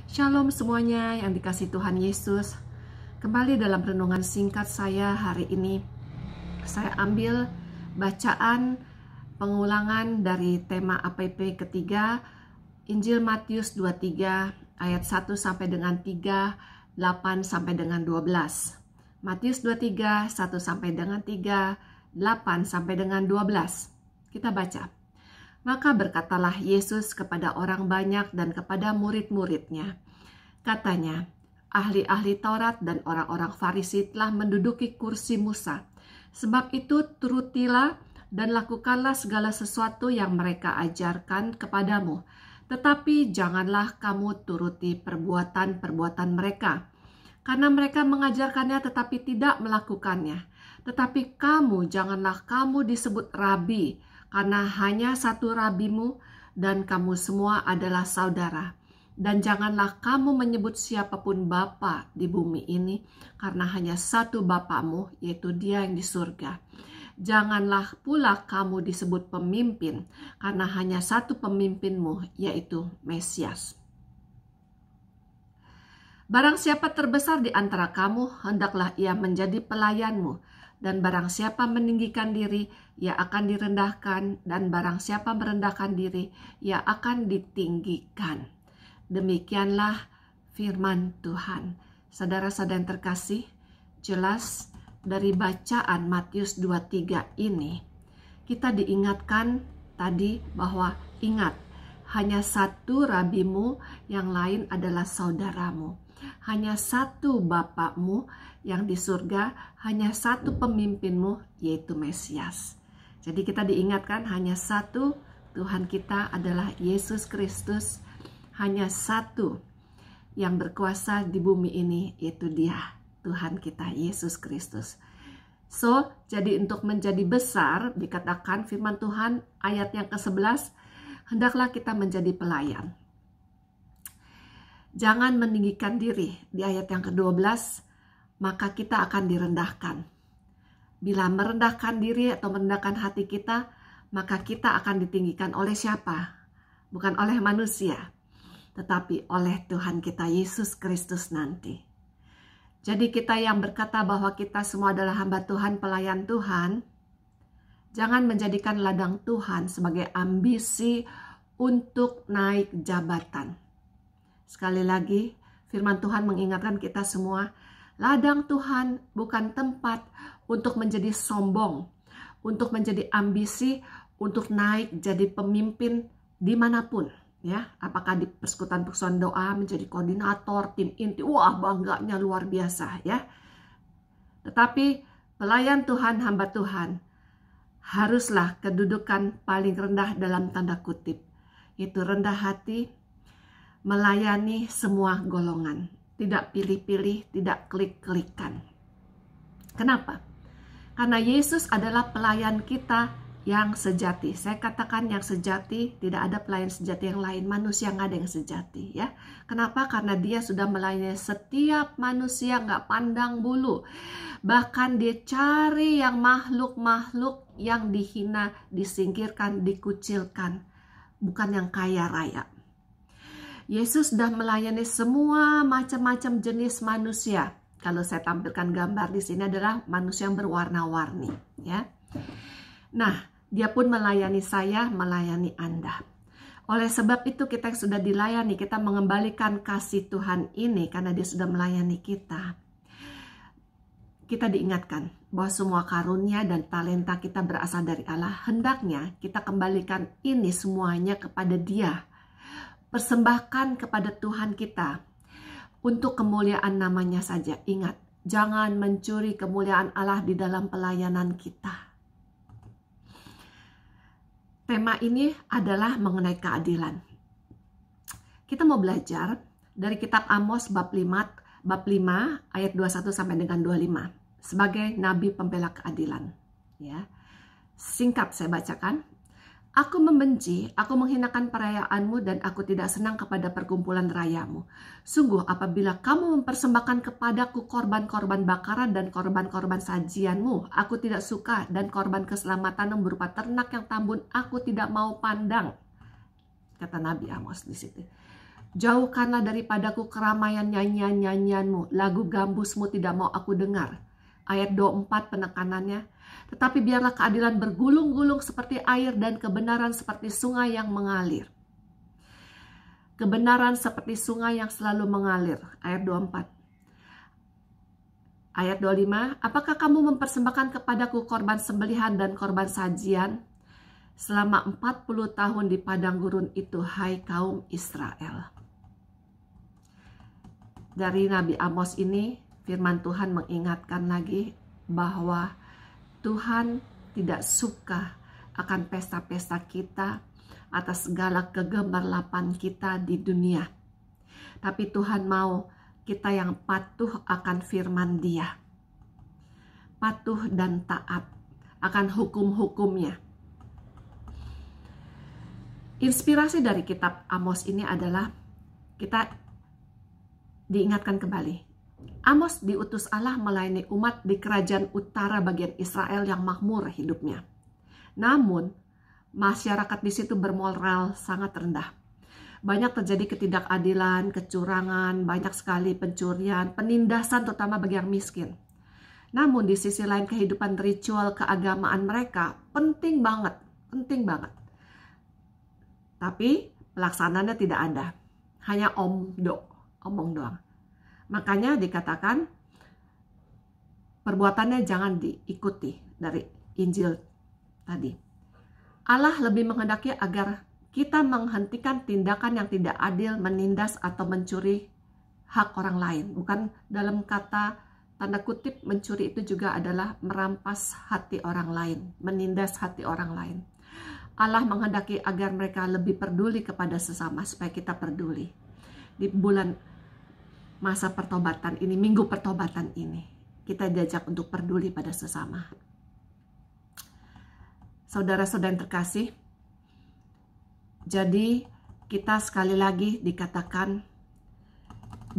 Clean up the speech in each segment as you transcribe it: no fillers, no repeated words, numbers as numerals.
Shalom semuanya yang dikasih Tuhan Yesus. Kembali dalam renungan singkat saya hari ini. Saya ambil bacaan pengulangan dari tema APP ketiga, Injil Matius 23 ayat 1 sampai dengan 3, 8 sampai dengan 12. Matius 23 1 sampai dengan 3, 8 sampai dengan 12. Kita baca. Maka berkatalah Yesus kepada orang banyak dan kepada murid-muridnya. Katanya, ahli-ahli Taurat dan orang-orang Farisi telah menduduki kursi Musa. Sebab itu turutilah dan lakukanlah segala sesuatu yang mereka ajarkan kepadamu. Tetapi janganlah kamu turuti perbuatan-perbuatan mereka. Karena mereka mengajarkannya tetapi tidak melakukannya. Tetapi janganlah kamu disebut rabi, karena hanya satu rabimu dan kamu semua adalah saudara. Dan janganlah kamu menyebut siapapun bapa di bumi ini, karena hanya satu bapamu, yaitu Dia yang di surga. Janganlah pula kamu disebut pemimpin, karena hanya satu pemimpinmu, yaitu Mesias. Barang siapa terbesar di antara kamu, hendaklah ia menjadi pelayanmu. Dan barang siapa meninggikan diri, ia akan direndahkan. Dan barang siapa merendahkan diri, ia akan ditinggikan. Demikianlah firman Tuhan. Saudara-saudara yang terkasih, jelas dari bacaan Matius 23 ini, kita diingatkan tadi bahwa ingat, hanya satu rabimu, yang lain adalah saudaramu. Hanya satu bapakmu yang di surga, hanya satu pemimpinmu, yaitu Mesias. Jadi kita diingatkan hanya satu Tuhan kita adalah Yesus Kristus. Hanya satu yang berkuasa di bumi ini, yaitu Dia, Tuhan kita, Yesus Kristus. Jadi untuk menjadi besar, dikatakan firman Tuhan ayat yang ke-11, hendaklah kita menjadi pelayan. Jangan meninggikan diri. Di ayat yang ke-12, maka kita akan direndahkan. Bila merendahkan diri atau merendahkan hati kita, maka kita akan ditinggikan oleh siapa? Bukan oleh manusia, tetapi oleh Tuhan kita Yesus Kristus nanti. Jadi kita yang berkata bahwa kita semua adalah hamba Tuhan, pelayan Tuhan, jangan menjadikan ladang Tuhan sebagai ambisi untuk naik jabatan. Sekali lagi, firman Tuhan mengingatkan kita semua, ladang Tuhan bukan tempat untuk menjadi sombong, untuk menjadi ambisi, untuk naik jadi pemimpin dimanapun. Ya, apakah di persekutuan doa menjadi koordinator, tim inti, wah bangganya luar biasa ya. Tetapi pelayan Tuhan, hamba Tuhan, haruslah kedudukan paling rendah dalam tanda kutip, yaitu rendah hati, melayani semua golongan, tidak pilih-pilih, tidak klik-klikan. Kenapa? Karena Yesus adalah pelayan kita yang sejati. Saya katakan yang sejati, tidak ada pelayan sejati yang lain. Manusia nggak ada yang sejati ya. Kenapa? Karena Dia sudah melayani setiap manusia, nggak pandang bulu. Bahkan Dia cari yang makhluk-makhluk yang dihina, disingkirkan, dikucilkan, bukan yang kaya raya. Yesus sudah melayani semua macam-macam jenis manusia. Kalau saya tampilkan gambar di sini adalah manusia yang berwarna-warni ya. Nah, Dia pun melayani saya, melayani Anda. Oleh sebab itu kita yang sudah dilayani, kita mengembalikan kasih Tuhan ini karena Dia sudah melayani kita. Kita diingatkan bahwa semua karunia dan talenta kita berasal dari Allah. Hendaknya kita kembalikan ini semuanya kepada Dia. Persembahkan kepada Tuhan kita untuk kemuliaan namanya saja. Ingat, jangan mencuri kemuliaan Allah di dalam pelayanan kita. Tema ini adalah mengenai keadilan. Kita mau belajar dari kitab Amos bab 5 ayat 21 sampai dengan 25 sebagai nabi pembela keadilan. Ya. Singkat saya bacakan. Aku membenci, aku menghinakan perayaanmu dan aku tidak senang kepada perkumpulan rayamu. Sungguh apabila kamu mempersembahkan kepadaku korban-korban bakaran dan korban-korban sajianmu, aku tidak suka, dan korban keselamatan yang berupa ternak yang tambun aku tidak mau pandang. Kata Nabi Amos di situ. Jauhkanlah daripadaku keramaian nyanyian-nyanyianmu, lagu gambusmu tidak mau aku dengar. Ayat 24 penekanannya. Tetapi biarlah keadilan bergulung-gulung seperti air dan kebenaran seperti sungai yang mengalir. Kebenaran seperti sungai yang selalu mengalir. Ayat 24. Ayat 25. Apakah kamu mempersembahkan kepadaku korban sembelihan dan korban sajian? Selama 40 tahun di padang gurun itu, hai kaum Israel. Dari Nabi Amos ini, firman Tuhan mengingatkan lagi bahwa Tuhan tidak suka akan pesta-pesta kita, atas segala kegemerlapan kita di dunia. Tapi Tuhan mau kita yang patuh akan firman Dia. Patuh dan taat akan hukum-hukumnya. Inspirasi dari kitab Amos ini adalah kita diingatkan kembali. Amos diutus Allah melayani umat di kerajaan utara bagian Israel yang makmur hidupnya. Namun, masyarakat di situ bermoral sangat rendah. Banyak terjadi ketidakadilan, kecurangan, banyak sekali pencurian, penindasan terutama bagi yang miskin. Namun di sisi lain kehidupan ritual keagamaan mereka penting banget. Tapi pelaksanaannya tidak ada. Hanya omong doang. Makanya dikatakan perbuatannya jangan diikuti dari Injil tadi. Allah lebih menghendaki agar kita menghentikan tindakan yang tidak adil, menindas atau mencuri hak orang lain. Bukan dalam kata tanda kutip mencuri itu juga adalah merampas hati orang lain, menindas hati orang lain. Allah menghendaki agar mereka lebih peduli kepada sesama supaya kita peduli. Di bulan masa pertobatan ini, minggu pertobatan ini, kita diajak untuk peduli pada sesama. Saudara-saudara yang terkasih, jadi kita sekali lagi dikatakan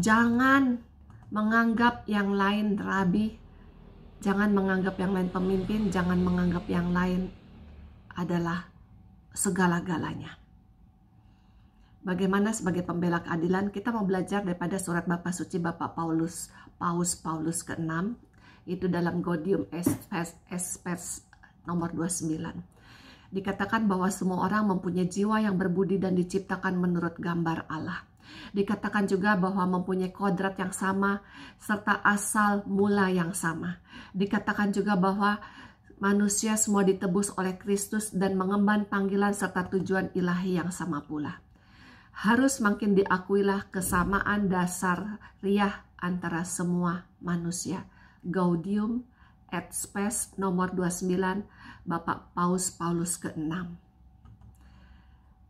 jangan menganggap yang lain rabi, jangan menganggap yang lain pemimpin, jangan menganggap yang lain adalah segala-galanya. Bagaimana sebagai pembela keadilan kita mau belajar daripada surat Bapa Suci Bapak Paus Paulus ke-6, itu dalam Gaudium et Spes nomor 29. Dikatakan bahwa semua orang mempunyai jiwa yang berbudi dan diciptakan menurut gambar Allah. Dikatakan juga bahwa mempunyai kodrat yang sama serta asal mula yang sama. Dikatakan juga bahwa manusia semua ditebus oleh Kristus dan mengemban panggilan serta tujuan ilahi yang sama pula. Harus makin diakuilah kesamaan dasar riah antara semua manusia. Gaudium et Spes nomor 29 Bapak Paulus ke-6.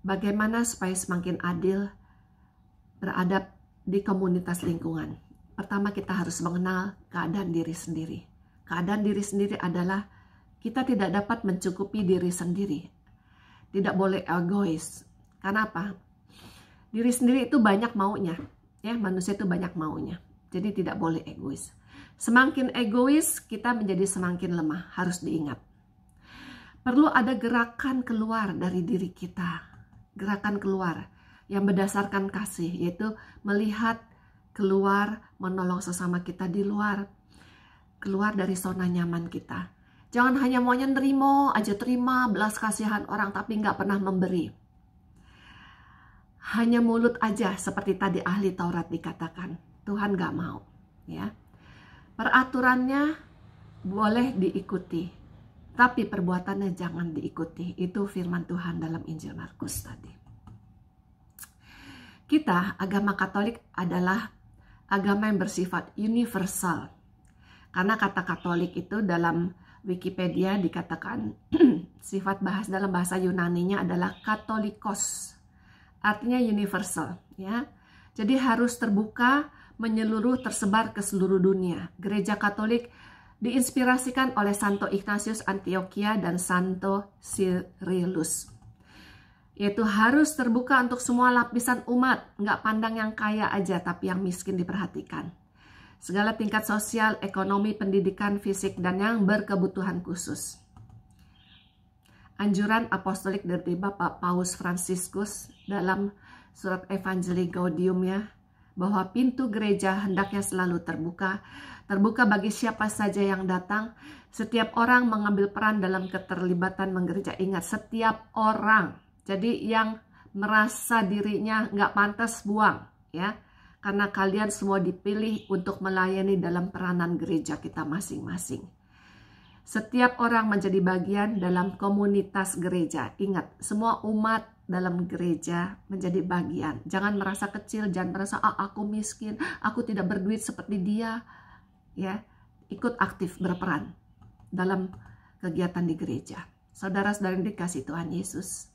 Bagaimana supaya semakin adil beradab di komunitas lingkungan? Pertama, kita harus mengenal keadaan diri sendiri. Keadaan diri sendiri adalah kita tidak dapat mencukupi diri sendiri. Tidak boleh egois. Karena apa? Diri sendiri itu banyak maunya, ya, manusia itu banyak maunya. Jadi tidak boleh egois. Semakin egois, kita menjadi semakin lemah, harus diingat. Perlu ada gerakan keluar dari diri kita. Gerakan keluar yang berdasarkan kasih, yaitu melihat keluar, menolong sesama kita di luar. Keluar dari zona nyaman kita. Jangan hanya maunya terima belas kasihan orang, tapi nggak pernah memberi. Hanya mulut aja seperti tadi ahli Taurat dikatakan. Tuhan gak mau. Ya. Peraturannya boleh diikuti. Tapi perbuatannya jangan diikuti. Itu firman Tuhan dalam Injil Markus tadi. Kita, agama Katolik adalah agama yang bersifat universal. Karena kata Katolik itu dalam Wikipedia dikatakan sifat dalam bahasa Yunaninya adalah katolikos. Artinya universal, ya. Jadi harus terbuka, menyeluruh, tersebar ke seluruh dunia. Gereja Katolik diinspirasikan oleh Santo Ignatius Antioquia dan Santo Cyrillus. Yaitu harus terbuka untuk semua lapisan umat, nggak pandang yang kaya aja, tapi yang miskin diperhatikan. Segala tingkat sosial, ekonomi, pendidikan, fisik, dan yang berkebutuhan khusus. Anjuran apostolik dari Bapak Paus Fransiskus dalam surat Evangelii Gaudium ya, bahwa pintu gereja hendaknya selalu terbuka bagi siapa saja yang datang. Setiap orang mengambil peran dalam keterlibatan menggereja. Ingat, setiap orang. Jadi yang merasa dirinya nggak pantas, buang ya, karena kalian semua dipilih untuk melayani dalam peranan gereja kita masing-masing. Setiap orang menjadi bagian dalam komunitas gereja. Ingat, semua umat dalam gereja menjadi bagian. Jangan merasa kecil, jangan merasa aku miskin, aku tidak berduit seperti dia. Ya, ikut aktif berperan dalam kegiatan di gereja. Saudara-saudara yang dikasihi Tuhan Yesus.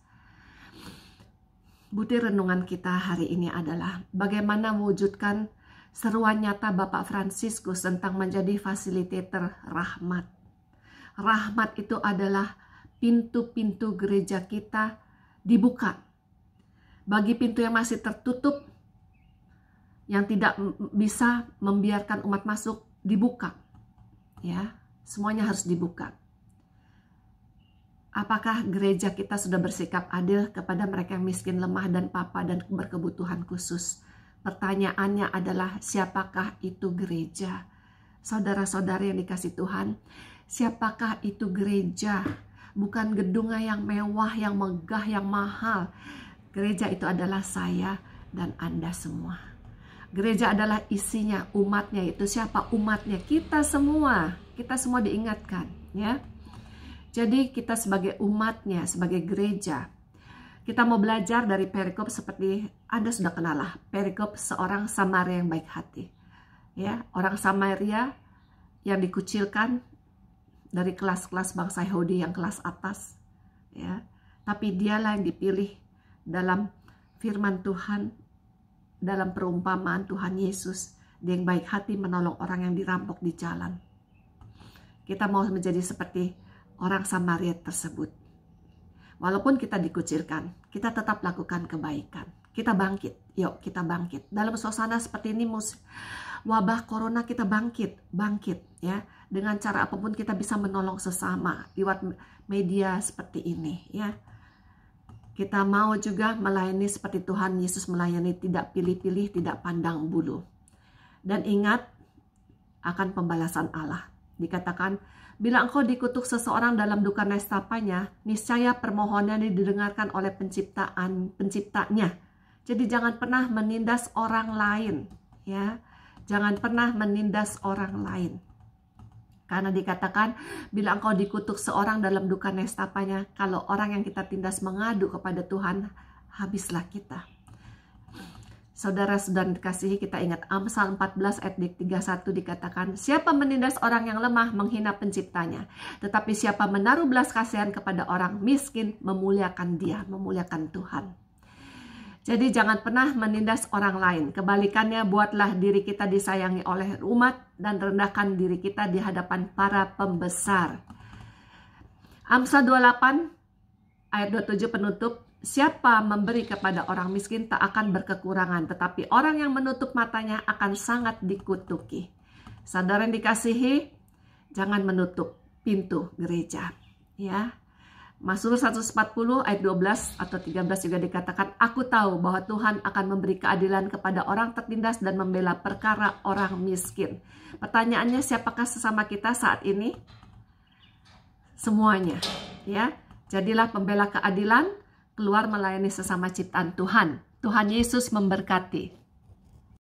Butir renungan kita hari ini adalah bagaimana mewujudkan seruan nyata Bapak Fransiskus tentang menjadi fasilitator rahmat. Rahmat itu adalah pintu-pintu gereja kita dibuka. Bagi pintu yang masih tertutup, yang tidak bisa membiarkan umat masuk, dibuka. Ya, semuanya harus dibuka. Apakah gereja kita sudah bersikap adil kepada mereka yang miskin, lemah, dan papa dan berkebutuhan khusus? Pertanyaannya adalah, siapakah itu gereja? Saudara-saudari yang dikasihi Tuhan, siapakah itu gereja? Bukan gedungnya yang mewah, yang megah, yang mahal. Gereja itu adalah saya dan Anda semua. Gereja adalah isinya, umatnya. Itu siapa umatnya? Kita semua. Kita semua diingatkan, ya. Jadi kita sebagai umatnya, sebagai gereja, kita mau belajar dari perikop seperti Anda sudah kenal lah, perikop seorang Samaria yang baik hati. Ya, orang Samaria yang dikucilkan dari kelas-kelas bangsa Yahudi yang kelas atas, ya. Tapi dialah yang dipilih dalam firman Tuhan, dalam perumpamaan Tuhan Yesus, dia yang baik hati menolong orang yang dirampok di jalan. Kita mau menjadi seperti orang Samaria tersebut. Walaupun kita dikucilkan, kita tetap lakukan kebaikan. Kita bangkit, yuk kita bangkit. Dalam suasana seperti ini, wabah corona, kita bangkit ya. Dengan cara apapun kita bisa menolong sesama lewat media seperti ini ya. Kita mau juga melayani seperti Tuhan Yesus melayani, tidak pilih-pilih, tidak pandang bulu. Dan ingat akan pembalasan Allah. Dikatakan, bila engkau dikutuk seseorang dalam duka nestapanya, niscaya permohonannya didengarkan oleh penciptanya. Jadi jangan pernah menindas orang lain, ya. Jangan pernah menindas orang lain. Karena dikatakan, bila engkau dikutuk seorang dalam duka nestapanya, kalau orang yang kita tindas mengadu kepada Tuhan, habislah kita. Saudara-saudara dikasihi, kita ingat Amsal 14 ayat 31 dikatakan, siapa menindas orang yang lemah menghina penciptanya, tetapi siapa menaruh belas kasihan kepada orang miskin memuliakan dia, memuliakan Tuhan. Jadi jangan pernah menindas orang lain. Kebalikannya, buatlah diri kita disayangi oleh umat dan rendahkan diri kita di hadapan para pembesar. Amsal 28 ayat 27 penutup, siapa memberi kepada orang miskin tak akan berkekurangan, tetapi orang yang menutup matanya akan sangat dikutuki. Saudara yang dikasihi, jangan menutup pintu gereja, ya. Mazmur 140 ayat 12 atau 13 juga dikatakan, aku tahu bahwa Tuhan akan memberi keadilan kepada orang tertindas dan membela perkara orang miskin. Pertanyaannya, siapakah sesama kita saat ini? Semuanya, ya. Jadilah pembela keadilan, keluar melayani sesama ciptaan Tuhan. Tuhan Yesus memberkati.